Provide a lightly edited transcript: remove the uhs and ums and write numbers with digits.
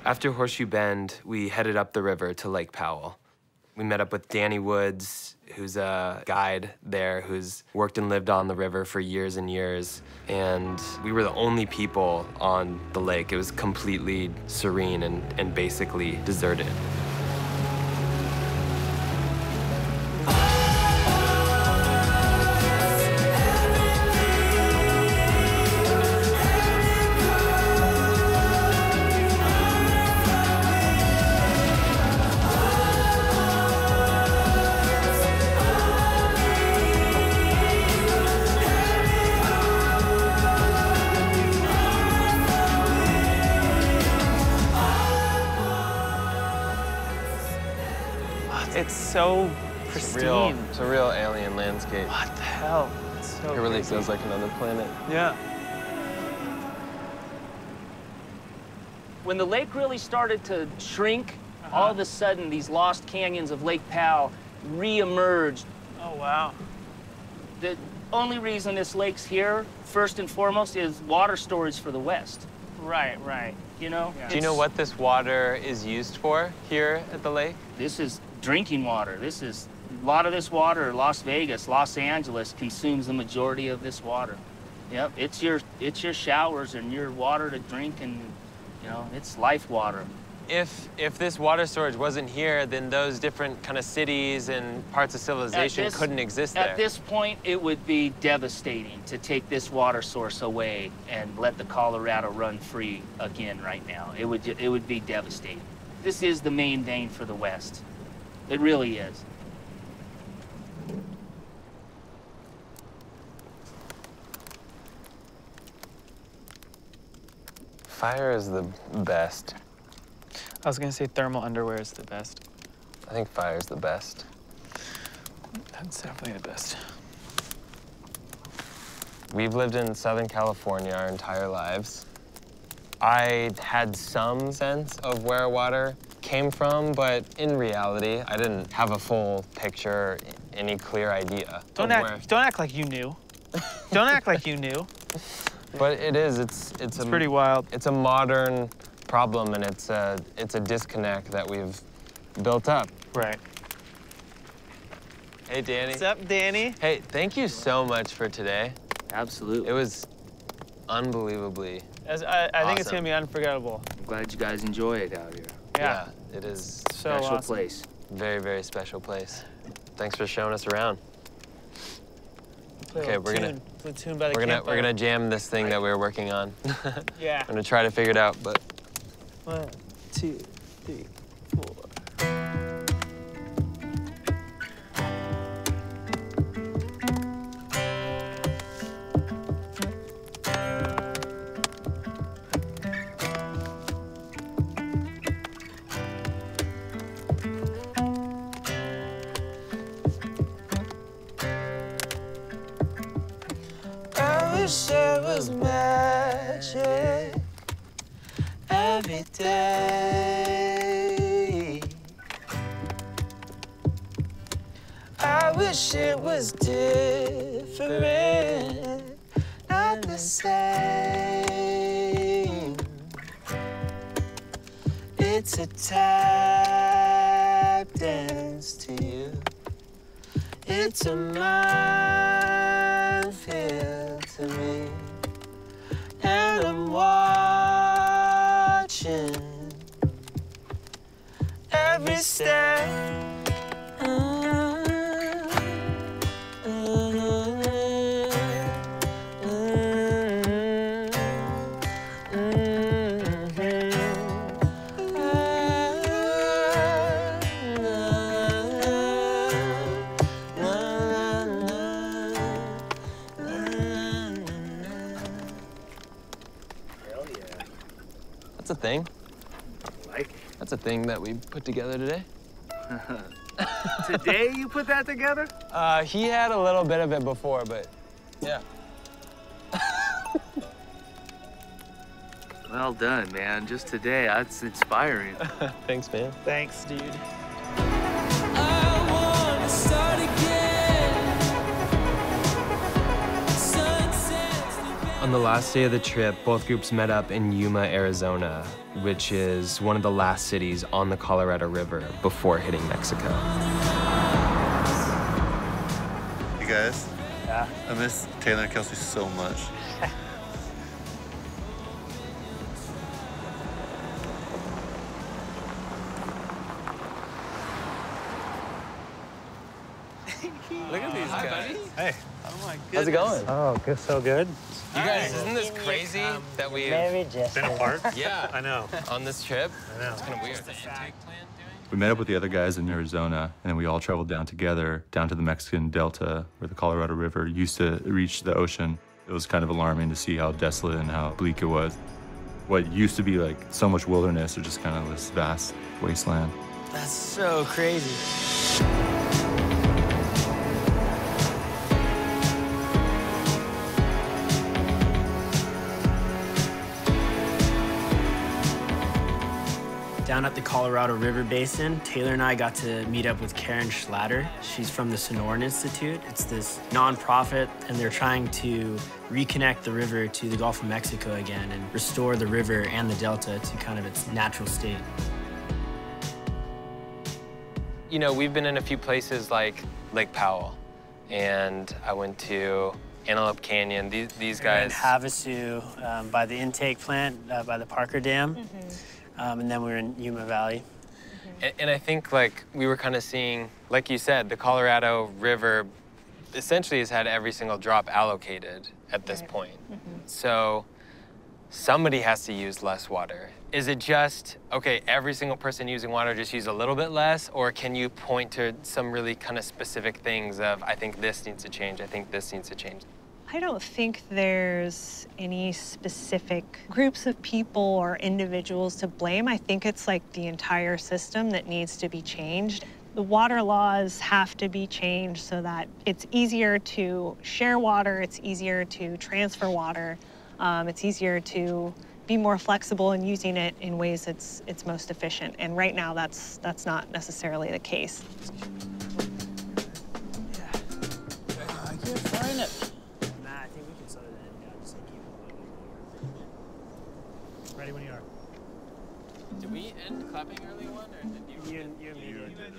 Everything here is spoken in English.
After Horseshoe Bend, we headed up the river to Lake Powell. We met up with Danny Woods, who's a guide there who's worked and lived on the river for years and years. And we were the only people on the lake. It was completely serene and basically deserted. It's so pristine. It's a real alien landscape. What the hell? It's so It really crazy. feels like another planet. Yeah. When the lake really started to shrink, all of a sudden these lost canyons of Lake Powell re-emerged. Oh, wow. The only reason this lake's here, first and foremost, is water storage for the West. Right, right. You know? Yeah. Do you know what this water is used for here at the lake? This is drinking water. This is, a lot of this water, Las Vegas, Los Angeles consumes the majority of this water. Yep, it's your showers and your water to drink, and you know, it's life water. If this water storage wasn't here, then those different kind of cities and parts of civilization couldn't exist there. At this point, it would be devastating to take this water source away and let the Colorado run free again right now. It would be devastating. This is the main vein for the West. It really is. Fire is the best. I was gonna say thermal underwear is the best. I think fire is the best. That's definitely the best. We've lived in Southern California our entire lives. I had some sense of where water came from, but in reality, I didn't have a full picture, any clear idea. Don't act like you knew. Don't act like you knew. But it is, it's pretty wild. It's a modern problem, and it's a disconnect that we've built up. Right. Hey, Danny. What's up, Danny? Hey, thank you so much for today. Absolutely. It was unbelievably I think it's awesome. gonna be unforgettable. I'm glad you guys enjoy it out here. Yeah. It is So Special awesome. place. very, very special place. Thanks for showing us around. Play a Okay, little we're gonna- tune. Play a tune by the We're campfire. gonna jam this thing that we were working on. Yeah. I'm gonna try to figure it out, but 1, 2, 3, 4. I wish it was magic every day. I wish it was different, not the same. It's a tap dance to you. It's a minefield to me. And I'm watching every step. that's a thing. Like That's a thing that we put together today. today you put that together? He had a little bit of it before, but yeah. Well done, man. Just today. That's inspiring. Thanks, man. Thanks, dude. On On the last day of the trip, both groups met up in Yuma, Arizona, which is one of the last cities on the Colorado River before hitting Mexico. You guys? Yeah. I miss Taylor and Kelsey so much. Look at these guys. Hey. Oh my goodness. How's it going? Oh, good, so good. You guys, isn't this crazy that we've Been apart? yeah, I know. on this trip? I know. It's kind of weird. We met up with the other guys in Arizona, and then we all traveled down together, down to the Mexican Delta, where the Colorado River used to reach the ocean. It was kind of alarming to see how desolate and how bleak it was. What used to be like so much wilderness, or just kind of this vast wasteland. That's so crazy. Down at the Colorado River Basin, Taylor and I got to meet up with Karen Schlatter. She's from the Sonoran Institute. It's this nonprofit, and they're trying to reconnect the river to the Gulf of Mexico again and restore the river and the delta to kind of its natural state. You know, we've been in a few places like Lake Powell, and I went to Antelope Canyon. These guys. In Havasu, by the intake plant, by the Parker Dam. And then we were in Yuma Valley. And I think, like, we were kind of seeing, like you said, the Colorado River essentially has had every single drop allocated at this point. So somebody has to use less water. Is it just, okay, every single person using water just use a little bit less, or can you point to some really kind of specific things of, I think this needs to change, I think this needs to change? I don't think there's any specific groups of people or individuals to blame. I think it's like the entire system that needs to be changed. The water laws have to be changed so that it's easier to share water, it's easier to transfer water, it's easier to be more flexible in using it in ways it's most efficient. And right now, that's not necessarily the case. I can't find it. I think we can slow that down, just like keep it. Ready when you are. Did we end clapping early one, or did You and me did.